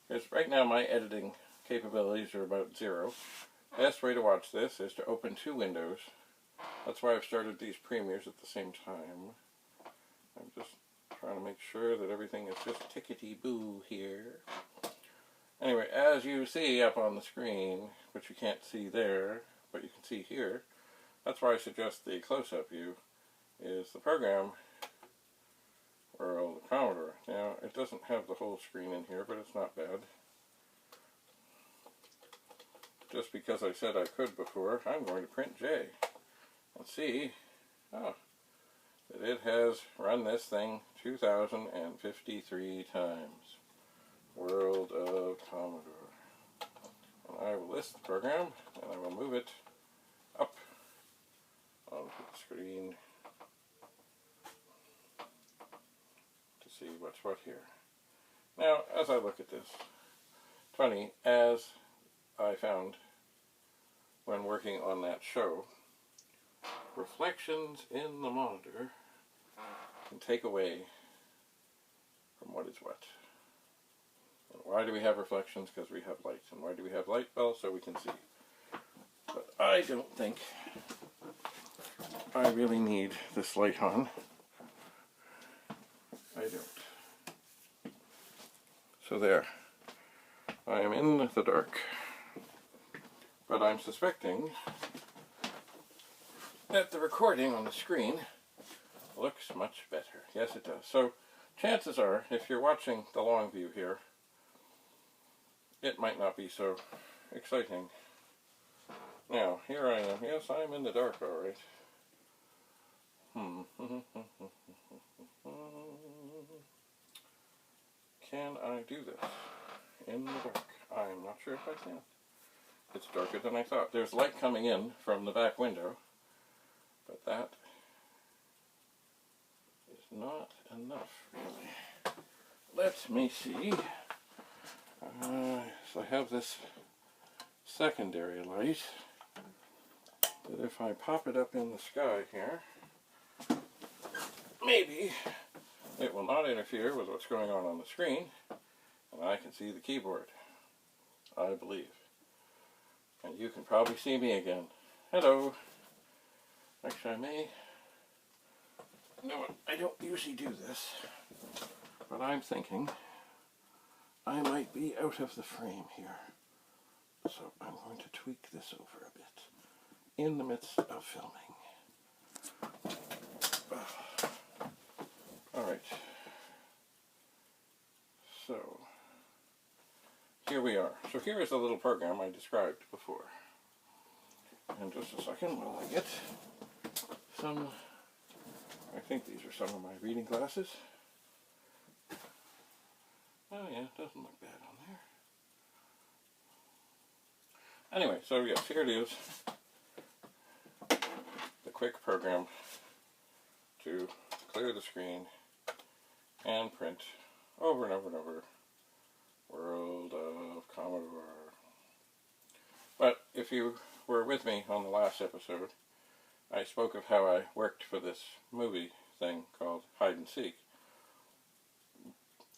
Because right now my editing capabilities are about 0. Best way to watch this is to open 2 windows. That's why I've started these premieres at the same time. I'm just trying to make sure that everything is just tickety-boo here. Anyway, as you see up on the screen, which you can't see there, but you can see here, that's why I suggest the close-up view, is the program World of Commodore. Now, it doesn't have the whole screen in here, but it's not bad. Just because I said I could before, I'm going to print J and see that it has run this thing 2,053 times. World of Commodore. And I will list the program, and I will move it up onto the screen to see what's what here. Now, as I look at this, funny, as I found when working on that show, reflections in the monitor can take away from what is what. And why do we have reflections? Because we have light. And why do we have light? Well, so we can see. But I don't think I really need this light on. I don't. So there. I am in the dark. But I'm suspecting that the recording on the screen looks much better. Yes, it does. So chances are, if you're watching the long view here, it might not be so exciting. Now, here I am. Yes, I'm in the dark, all right. Can I do this in the dark? I'm not sure if I can. It's darker than I thought. There's light coming in from the back window, but that is not enough, really. Let me see. So I have this secondary light that if I pop it up in the sky here, maybe it will not interfere with what's going on the screen, and I can see the keyboard, I believe. And you can probably see me again. Hello. Actually, I may. No, I don't usually do this, but I'm thinking I might be out of the frame here. So I'm going to tweak this over a bit in the midst of filming. Alright. So here we are. So here is the little program I described before. And just a second while I get some, I think these are some of my reading glasses. Oh yeah, doesn't look bad on there. Anyway, so yes, here it is. The quick program to clear the screen and print over and over and over World of Commodore. But if you were with me on the last episode, I spoke of how I worked for this movie thing called Hide and Seek,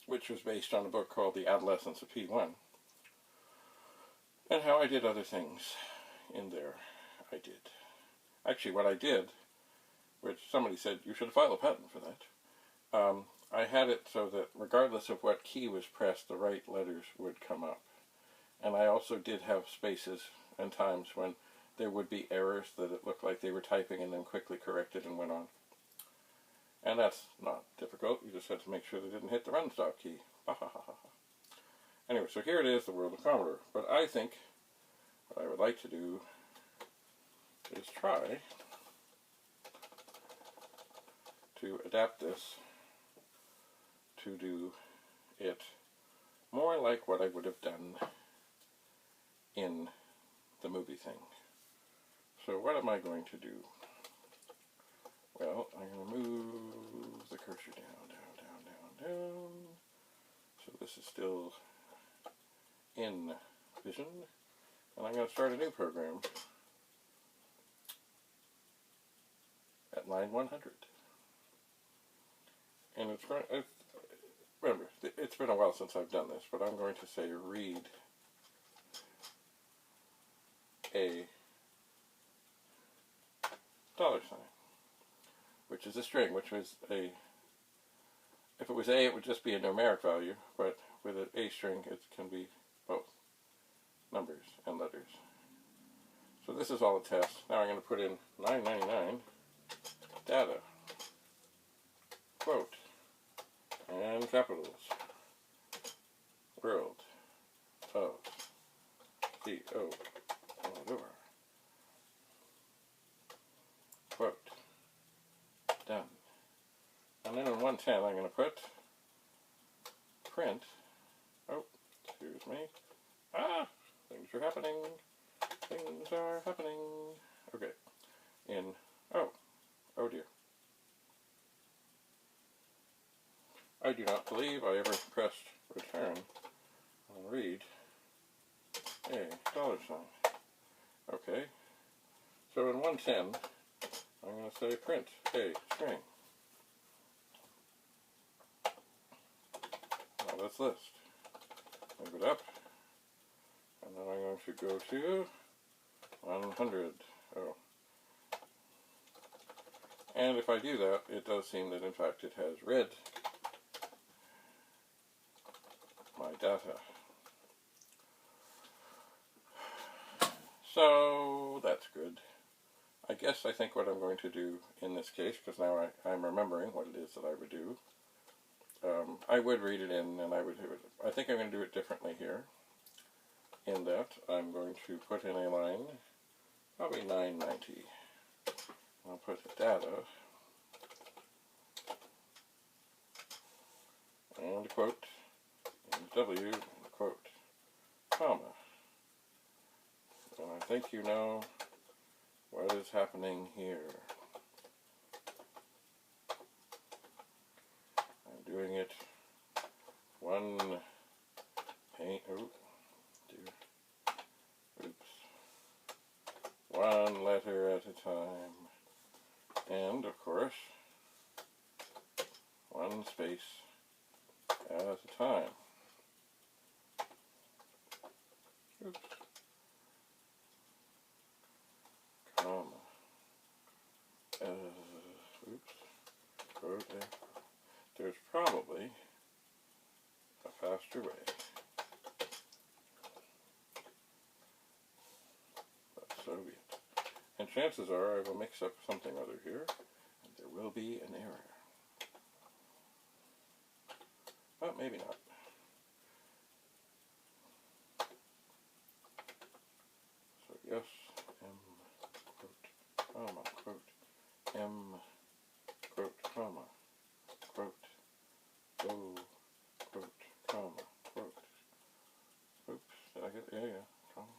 which was based on a book called The Adolescence of P1, and how I did other things in there. I did. Actually, what I did, which somebody said, you should file a patent for that, I had it so that regardless of what key was pressed, the right letters would come up. And I also did have spaces and times when there would be errors that it looked like they were typing and then quickly corrected and went on. And that's not difficult. You just had to make sure they didn't hit the run stop key. Anyway, so here it is, the World of Commodore. But I think what I would like to do is try to adapt this to do it more like what I would have done in the movie thing. So what am I going to do? Well, I'm going to move the cursor down, down, down, down, down. So this is still in Vision. And I'm going to start a new program at line 100. And remember, it's been a while since I've done this, but I'm going to say read a $, which is a string, which is a, if it was A, it would just be a numeric value, but with an A string, it can be both numbers and letters. So this is all a test. Now I'm going to put in $9.99 data, quote, and capitals, world of the Commodore, quote, done. And then in 110 I'm going to put print, oh, excuse me, things are happening, okay, in, oh dear, I do not believe I ever pressed return on read a $. Okay, so in 110, I'm going to say print a string. Now let's list. Move it up, and then I'm going to go to 100. Oh. And if I do that, it does seem that in fact it has read my data. So that's good. I think what I'm going to do in this case, because now I'm remembering what it is that I would do, I would read it in and I would do it. I think I'm going to do it differently here, in that I'm going to put in a line, probably 990. I'll put the data, and quote, and W, and quote, comma. And I think you know what is happening here. I'm doing it one paint, one letter at a time. And, of course, one space at a time. Oops. Comma. Oops. Quote. There's probably a faster way. But so be it. And chances are I will mix up something or other here, and there will be an error. But maybe not. So yes, M, quote, comma, quote, M, quote, comma, quote, O, quote, comma, quote. Oops, did I get, yeah, comma.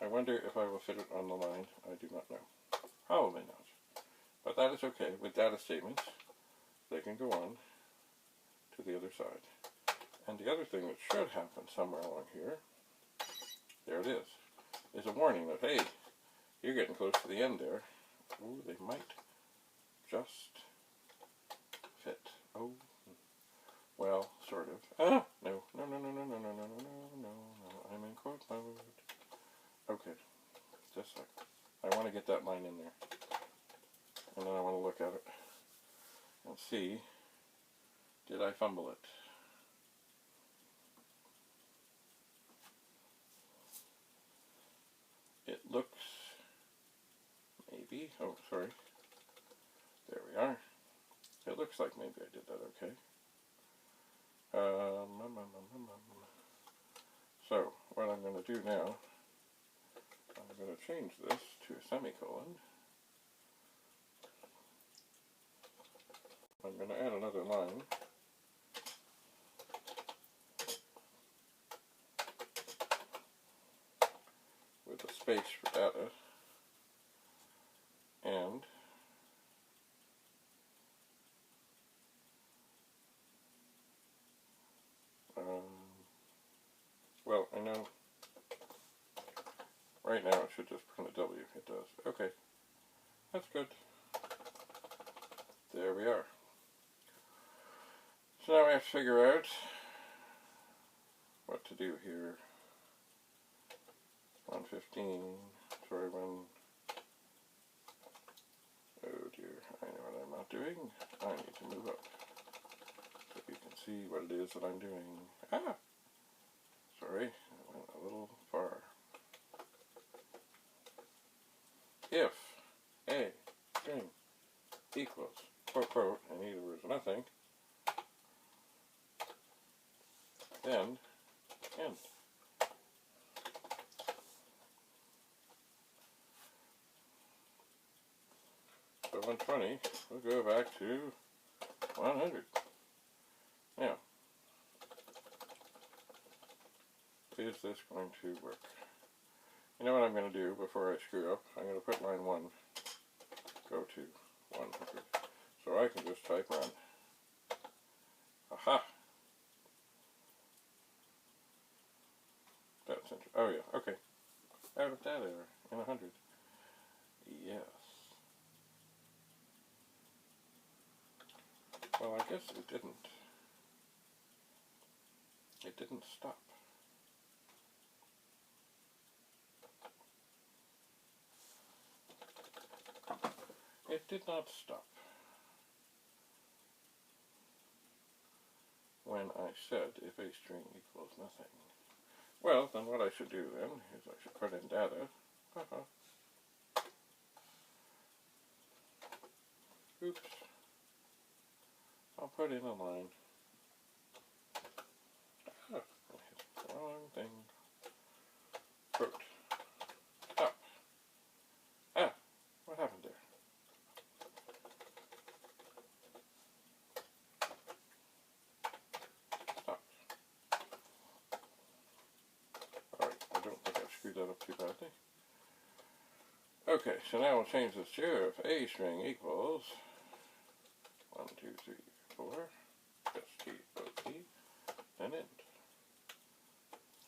I wonder if I will fit it on the line. I do not know. Probably not. But that is okay. With data statements, they can go on to the other side. And the other thing that should happen somewhere along here, there it is a warning that, hey, you're getting close to the end there. Ooh, they might just fit. Oh, well, sort of. No, I'm in quote mode. Okay, just a sec. I want to get that line in there. And then I want to look at it and see, did I fumble it? It looks, maybe, oh, sorry. There we are. It looks like maybe I did that okay. So, what I'm going to do now, I'm going to change this to a semicolon. I'm going to add another line. With a space for data. And well, I know right now it should just print a W. It does. Okay. That's good. There we are. So now I have to figure out what to do here. 115, sorry, oh dear, I know what I'm not doing. I need to move up so you can see what it is that I'm doing. Ah! Sorry, I went a little far. If a string equals, quote, quote, in either words nothing, then end. So 120, we'll go back to 100. Now, is this going to work? You know what I'm going to do before I screw up? I'm going to put line 1, go to 100. So I can just type run. Aha! That's interesting. Oh yeah, okay. Out of that error in 100. Yes. Well, I guess it didn't. It didn't stop. It did not stop when I said if a string equals nothing. Well, then what I should do then is I should put in data. Oops. I'll put in a line. I hit the wrong thing. Quote. Stop. Ah, what happened there? Stop. Alright, I don't think I've screwed that up too badly. Okay, so now we'll change this to if a string equals 1, 2, 3, 4, S-T-O-P, then end.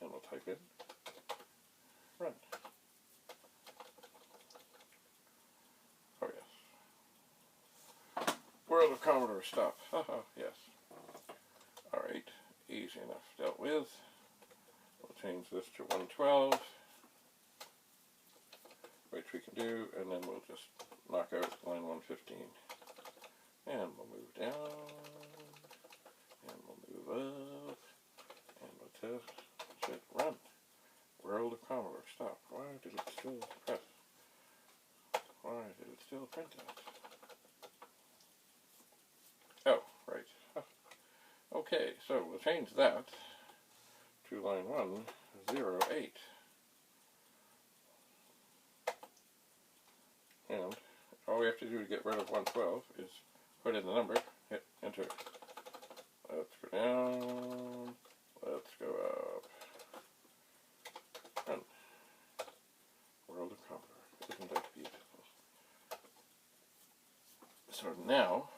And we'll type in run. Oh yes. World of Commodore stop. Haha, yes. Alright, easy enough dealt with. We'll change this to 112, which we can do, and then we'll just knock out line 115. And we'll move down, and we'll move up, and we'll test, hit run. World of Commodore, stop. Why did it still press? Why did it still print that? Oh, right. Huh. Okay, so we'll change that to line 108. And all we have to do to get rid of 112 is put in the number, hit enter. Let's go down, let's go up. Run. World of Commodore. Isn't that beautiful? So now,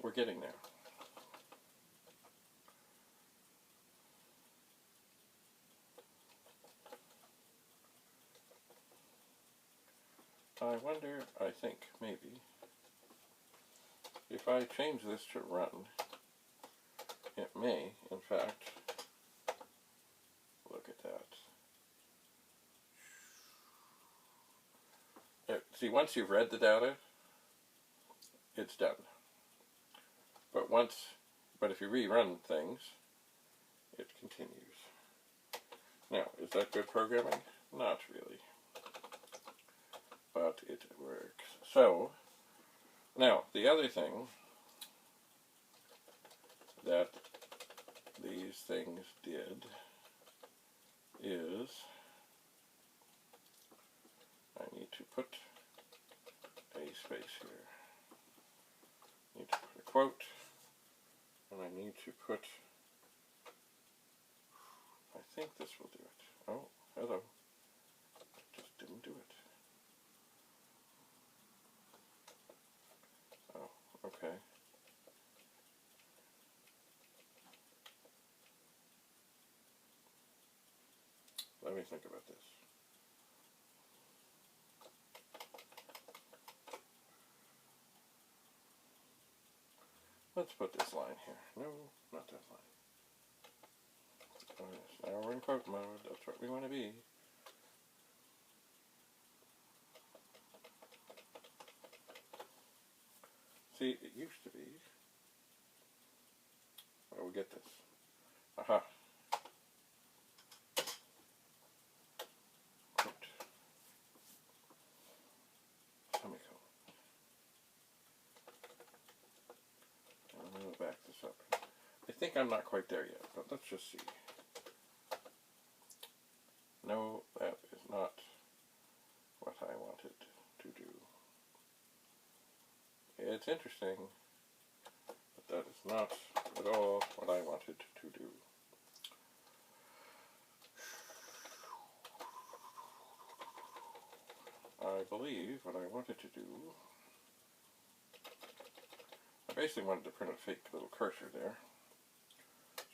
we're getting there. I wonder, I think, maybe, if I change this to run, it may, in fact, look at that. See, once you've read the data, it's done. But if you rerun things, it continues. Now, is that good programming? Not really. But it works. So, now, the other thing that these things did is I need to put a space here. I need to put a quote, and I need to put, I think this will do it. Oh, hello. It just didn't do it. Oh, okay. Let me think about this. Let's put this line here. No, not that line. Oh yes, now we're in quote mode. That's what we want to be. See, it used to be. Oh, we'll get this. Aha. Quote. Semicolon. And I'm going to back this up. I think I'm not quite there yet, but let's just see. No, that is not what I wanted to do. It's interesting, but that is not at all what I wanted to do. I believe what I wanted to do, I basically wanted to print a fake little cursor there.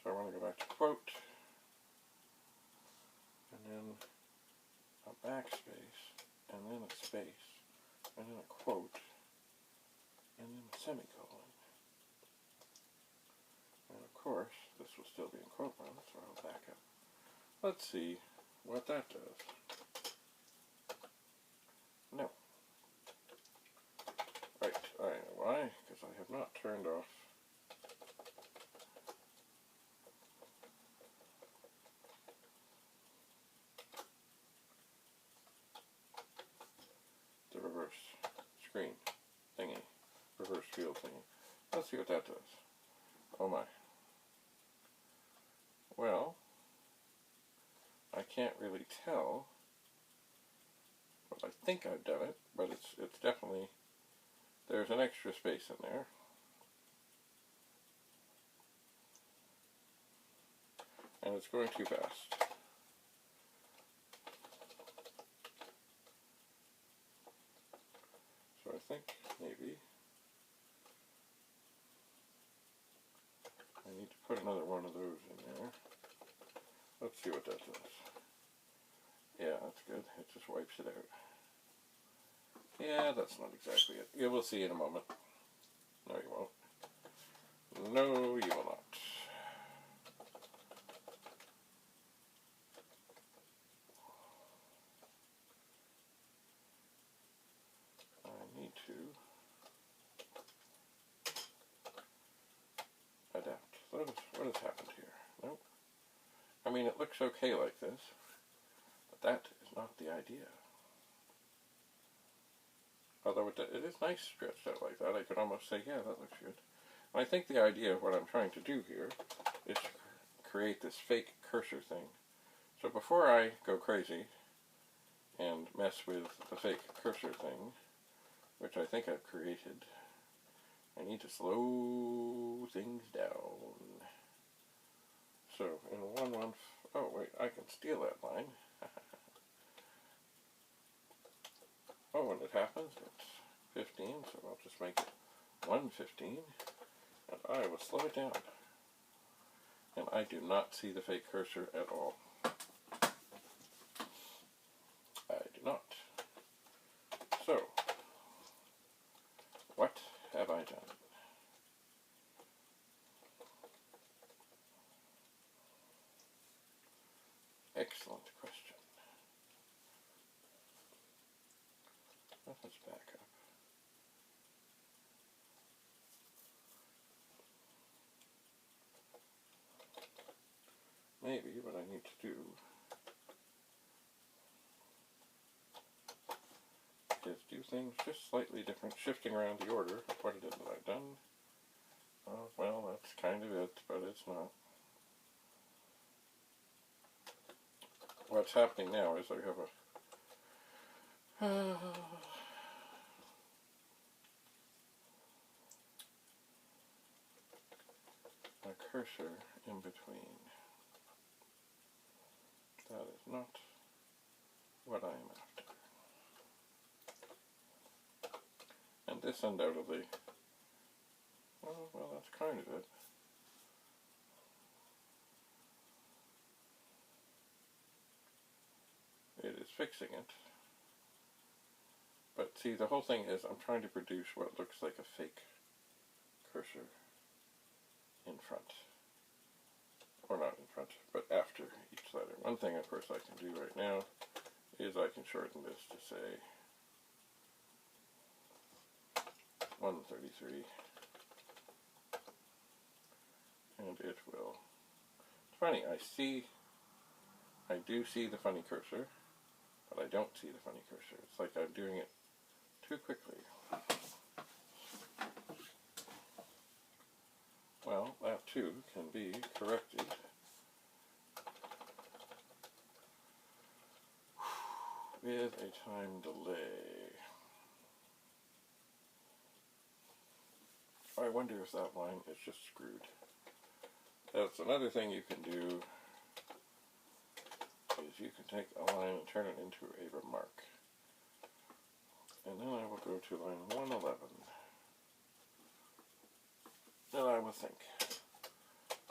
So I want to go back to quote, and then a backspace, and then a space, and then a quote, and then a semicolon. And of course, this will still be in quote mode, so I'll back up. Let's see what that does. No. Right, I know why, because I have not turned off the reverse screen thingy, reverse field thingy. Let's see what that does. Oh my. Well, I can't really tell. Well, I think I've done it, but it's definitely, there's an extra space in there. And it's going too fast. So I think maybe I need to put another one of those in there. Let's see what that does. Yeah, that's good. It just wipes it out. Yeah, that's not exactly it. You will see in a moment. No, you won't. No, you will not. I need to adapt. What has happened here? Nope. I mean, it looks okay like this, but that is not the idea. Although it is nice stretched out like that, I could almost say, yeah, that looks good. And I think the idea of what I'm trying to do here is to create this fake cursor thing. So before I go crazy and mess with the fake cursor thing, which I think I've created, I need to slow things down. So in 1/1, oh wait, I can steal that line. Oh, when it happens, it's 15, so I'll just make it 1:15, and I will slow it down. And I do not see the fake cursor at all. I do not. So, what have I done? Excellent question. Let's back up. Maybe what I need to do is do things just slightly different, shifting around the order of what it is that I've done. Oh, well, that's kind of it, but it's not. What's happening now is I have a cursor in between. That is not what I am after. And this undoubtedly, oh, well, that's kind of it. It is fixing it. But see, the whole thing is I'm trying to produce what looks like a fake cursor. course I can do right now is I can shorten this to say 133, and it will. It's funny, I do see the funny cursor, but I don't see the funny cursor. It's like I'm doing it too quickly. Well, that too can be corrected with a time delay. I wonder if that line is just screwed. That's another thing you can do, is you can take a line and turn it into a remark. And then I will go to line 111. Then I will think.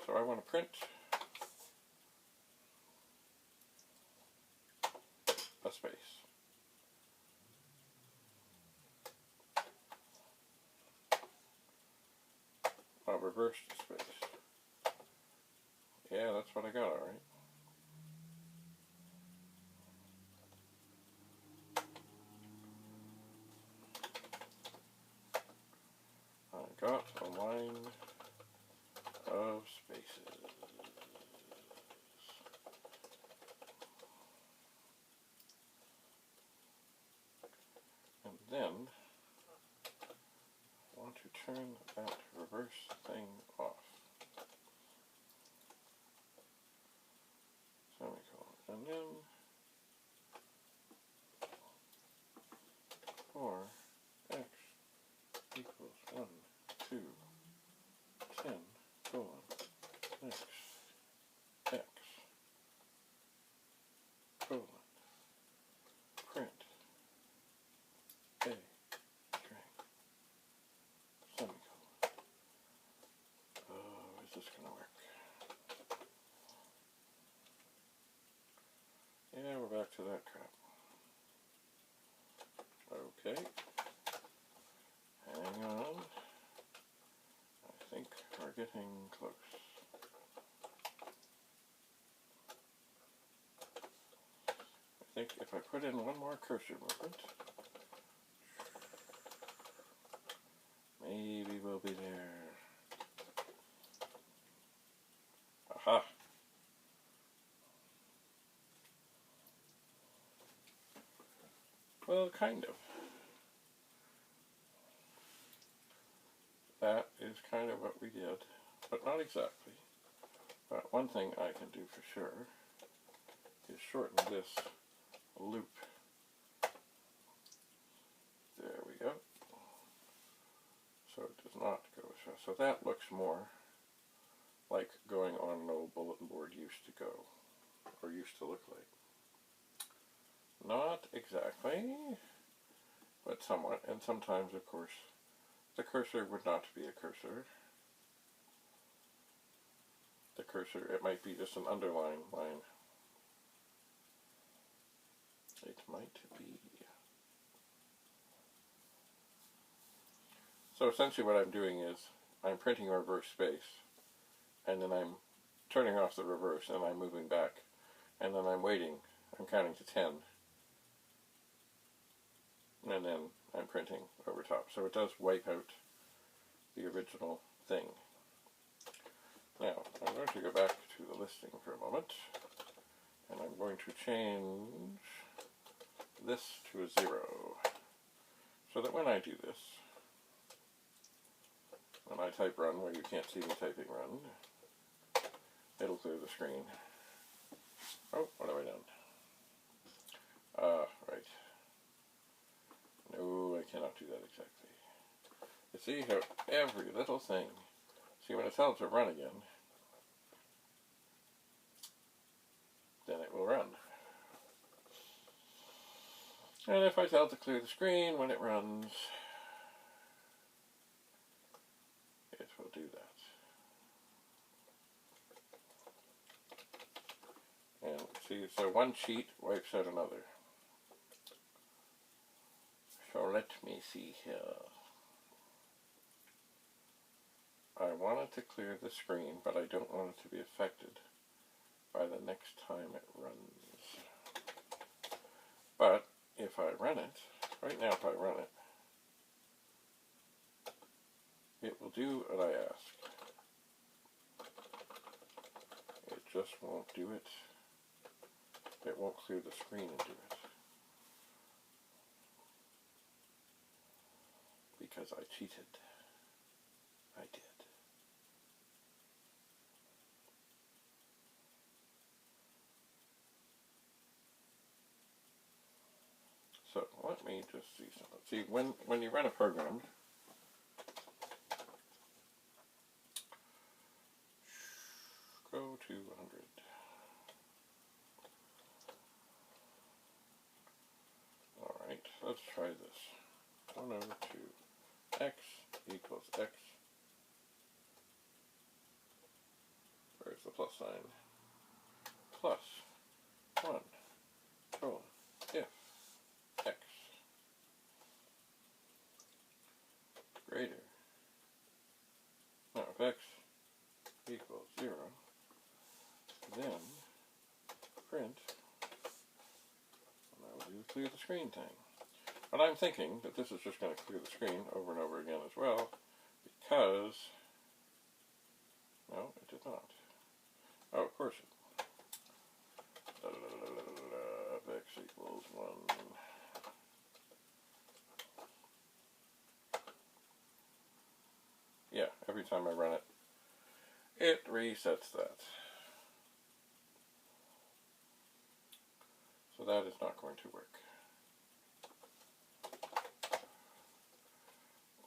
So I want to print a space. A reversed space. Yeah, that's what I got, alright. I got a line of spaces. And then I want to turn that reverse thing off. Semicolon. And then for x equals 1, 2, 10, colon, x, colon, print, a, string, semicolon. Oh, is this going to work? Yeah, we're back to that crap. Okay. Hang on. I think we're getting close. I think if I put in one more cursor movement, maybe we'll be there. Aha! Well, kind of. That is kind of what we did, but not exactly. But one thing I can do for sure is shorten this loop. There we go. So it does not go as fast. So that looks more like going on an old bulletin board used to go, or used to look like. Not exactly, but somewhat. And sometimes, of course, the cursor would not be a cursor. The cursor, it might be just an underlying line. It might be. So essentially what I'm doing is I'm printing a reverse space, and then I'm turning off the reverse, and I'm moving back, and then I'm waiting. I'm counting to 10, and then I'm printing over top. So it does wipe out the original thing. Now, I'm going to go back to the listing for a moment, and I'm going to change this to a 0, so that when I do this, when I type run, where you can't see me typing run, it'll clear the screen. Oh, what have I done? Right. No, I cannot do that exactly. You see how every little thing, see when I tell it to run again, then it will run. And if I tell it to clear the screen when it runs, it will do that. And see, so one sheet wipes out another. So let me see here. I want it to clear the screen, but I don't want it to be affected by the next time it runs. But if I run it, right now if I run it, it will do what I ask. It just won't do it. It won't clear the screen and do it. Because I cheated. I did. So let me just see something. See, when you run a program, go to 100. Alright, let's try this. 1 over 2. X equals X. Where's the plus sign? Plus 1, colon, if X greater. Now, if X equals 0, then print, and that will do the clear the screen thing. But I'm thinking that this is just going to clear the screen over and over again as well, because, no, it did not. Oh, of course it. If X equals 1. Yeah, every time I run it, it resets that. So that is not going to work.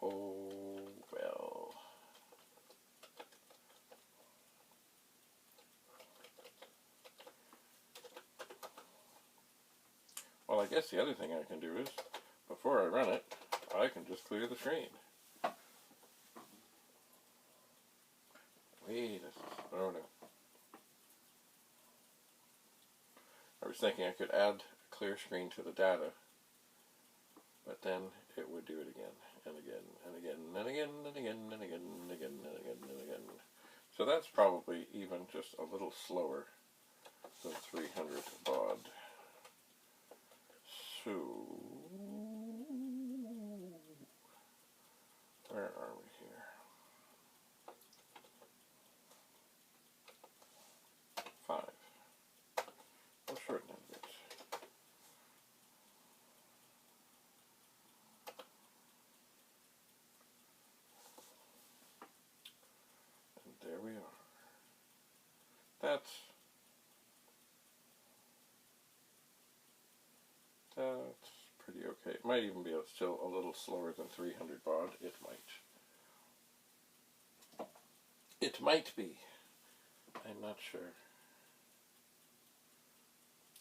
Oh, well. Well, I guess the other thing I can do is, before I run it, I can just clear the screen. Wait a second. Oh no. I was thinking I could add a clear screen to the data, but then it would do it again, and again, and again, and again, and again, and again, and again, and again, and again. So that's probably even just a little slower than 300 baud. So, where are we here? 5. We'll shorten it a bit. And there we are. That's pretty okay. It might even be still a little slower than 300 baud. It might. It might be. I'm not sure.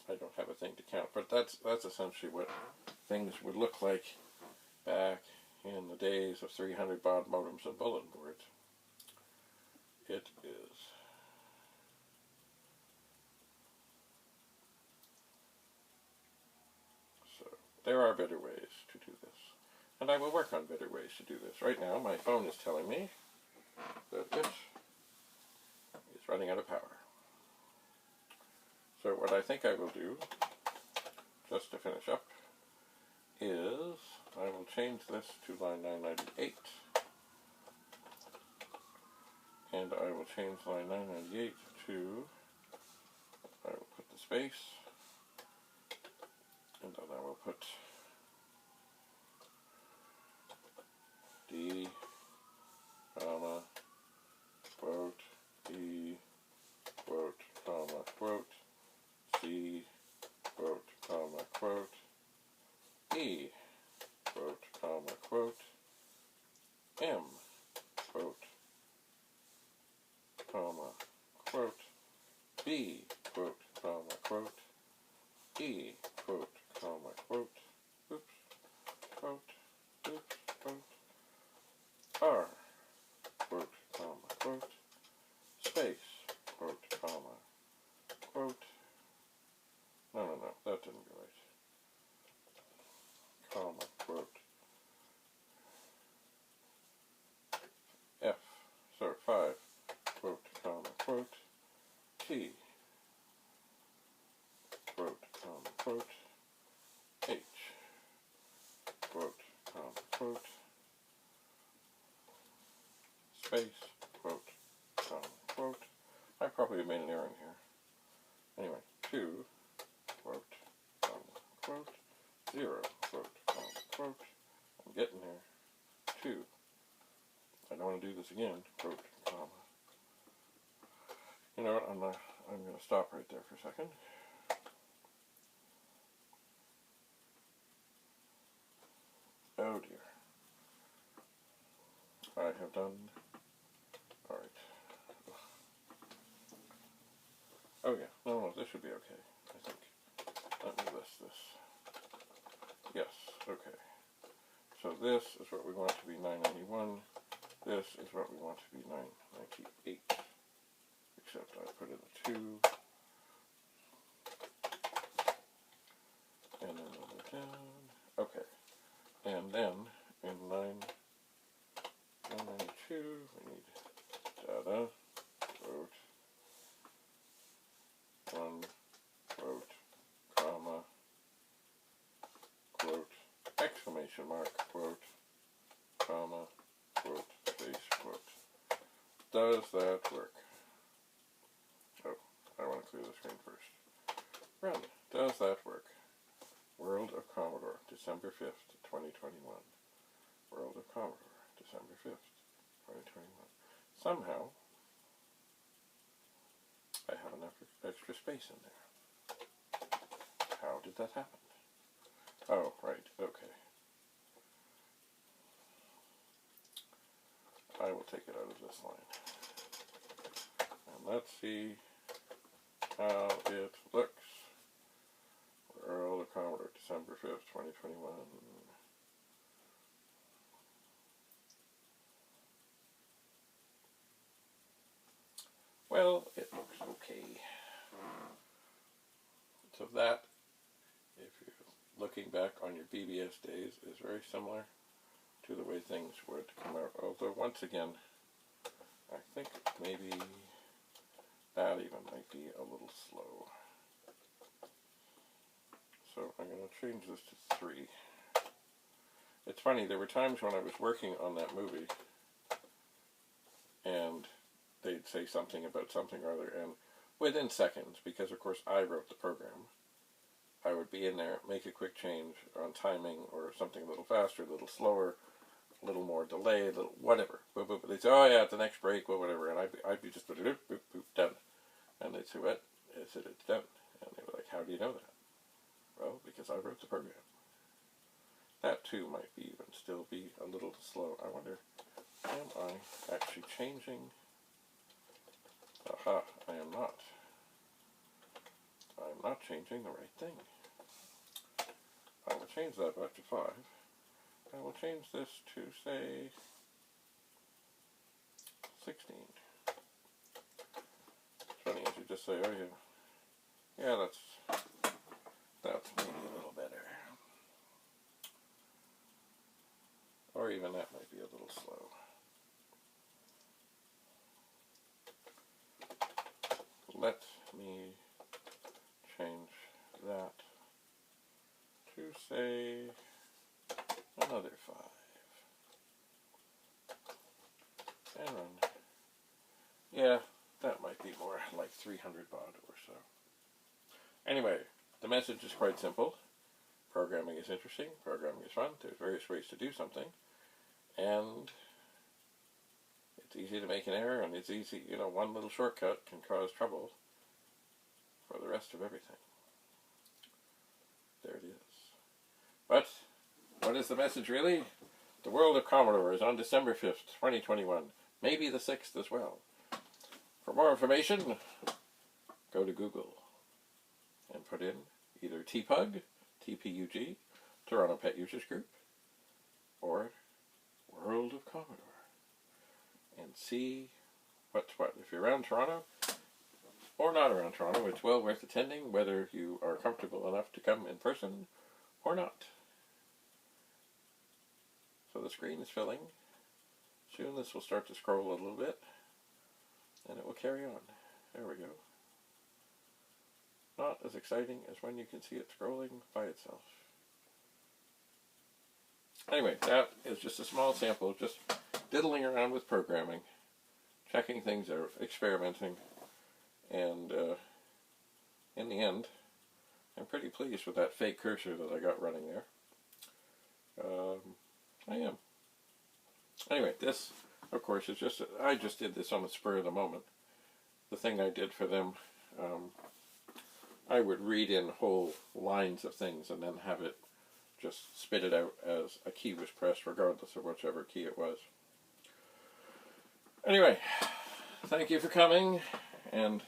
I don't have a thing to count, but that's essentially what things would look like back in the days of 300 baud modems and bulletin boards. It is. So there are better ways to do this, and I will work on better ways to do this. Right now, my phone is telling me that it is running out of power. So what I think I will do, just to finish up, is I will change this to line 998, and I will change line 998 to, I will put the space, and then I will put D, comma, quote, E, quote, comma, quote, C, quote, comma, quote, E, quote, comma, quote, M, quote, comma, quote, B, quote, comma, quote, E, quote, comma, quote, oops, quote, oops, quote, R, quote, comma, quote, space, quote, comma, quote, no, that didn't go right, comma, quote, F, so 5, quote, comma, quote, T, space, quote, comma, quote. I probably have made an error in here. Anyway, 2, quote, comma, quote, 0, quote, comma, quote. I'm getting there. 2. I don't want to do this again, quote, comma. You know what, I'm going to stop right there for a second. Oh dear. I have done, alright. Oh yeah, no, this should be okay, I think. Let me list this. Yes, okay. So this is what we want to be 991. This is what we want to be 998. Except I put in a 2. And then another down. Okay. And then in 992 we need data, quote, 1, quote, comma, quote, exclamation mark, quote, comma, quote, space, quote. Does that work? Oh, I want to clear the screen first. Run. Does that work? World of Commodore, December 5th, 2021. World of Commodore, December 5th, 2021. Somehow, I have enough extra space in there. How did that happen? Oh, right, okay. I will take it out of this line. And let's see how it looks. World of Commodore, December 5th, 2021. Well, it looks okay. So that, if you're looking back on your BBS days, is very similar to the way things would come out. Although, once again, I think maybe that even might be a little slow. So I'm going to change this to 3. It's funny, there were times when I was working on that movie and they'd say something about something or other, and within seconds, because of course I wrote the program, I would be in there, make a quick change on timing or something a little faster, a little slower, a little more delayed, a little whatever. Boop, boop. They'd say, oh yeah, at the next break, well, whatever, and I'd be just boop, boop, boop, done. And they'd say, what? I said, it's done. And they were like, how do you know that? Well, because I wrote the program. That too might be even still be a little slow. I wonder, am I actually changing? Aha, I am not. I'm not changing the right thing. I will change that back to 5. I will change this to, say, 16. It's funny as you just say, oh yeah, yeah, that's maybe a little better. Or even that might be a little slow. Let me change that to, say, another 5. And run. Yeah, that might be more like 300 baud or so. Anyway, the message is quite simple. Programming is interesting. Programming is fun. There's various ways to do something. And it's easy to make an error, and it's easy, you know, one little shortcut can cause trouble for the rest of everything. There it is. But, what is the message really? The World of Commodore is on December 5th, 2021. Maybe the 6th as well. For more information, go to Google and put in either TPUG, TPUG, Toronto Pet Users Group, or World of Commodore, and see what's what. If you're around Toronto, or not around Toronto, it's well worth attending, whether you are comfortable enough to come in person or not. So the screen is filling. Soon this will start to scroll a little bit, and it will carry on. There we go. Not as exciting as when you can see it scrolling by itself. Anyway, that is just a small sample of just diddling around with programming. checking things out, experimenting, and in the end, I'm pretty pleased with that fake cursor that I got running there. I am. Anyway, this, of course, is just, I just did this on the spur of the moment. The thing I did for them, I would read in whole lines of things and then have it just spit it out as a key was pressed, regardless of whichever key it was. Anyway, thank you for coming, and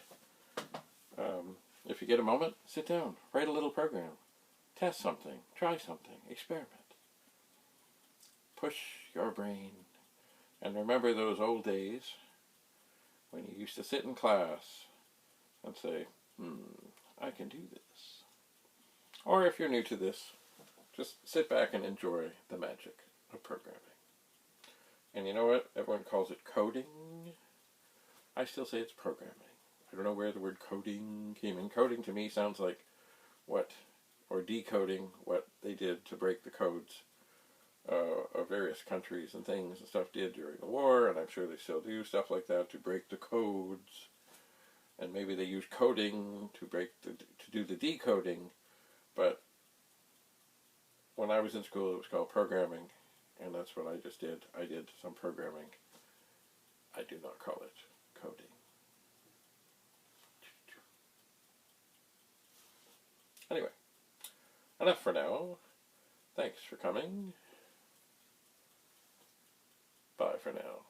if you get a moment, sit down, write a little program, test something, try something, experiment. Push your brain, and remember those old days when you used to sit in class and say, I can do this. Or if you're new to this, just sit back and enjoy the magic of programming. And you know what? Everyone calls it coding. I still say it's programming. I don't know where the word coding came in. Coding to me sounds like or decoding what they did to break the codes of various countries and things and stuff did during the war, and I'm sure they still do stuff like that to break the codes. And maybe they use coding to do the decoding, but when I was in school it was called programming, and that's what I just did. I did some programming. I do not call it coding. Anyway, enough for now. Thanks for coming. Bye for now.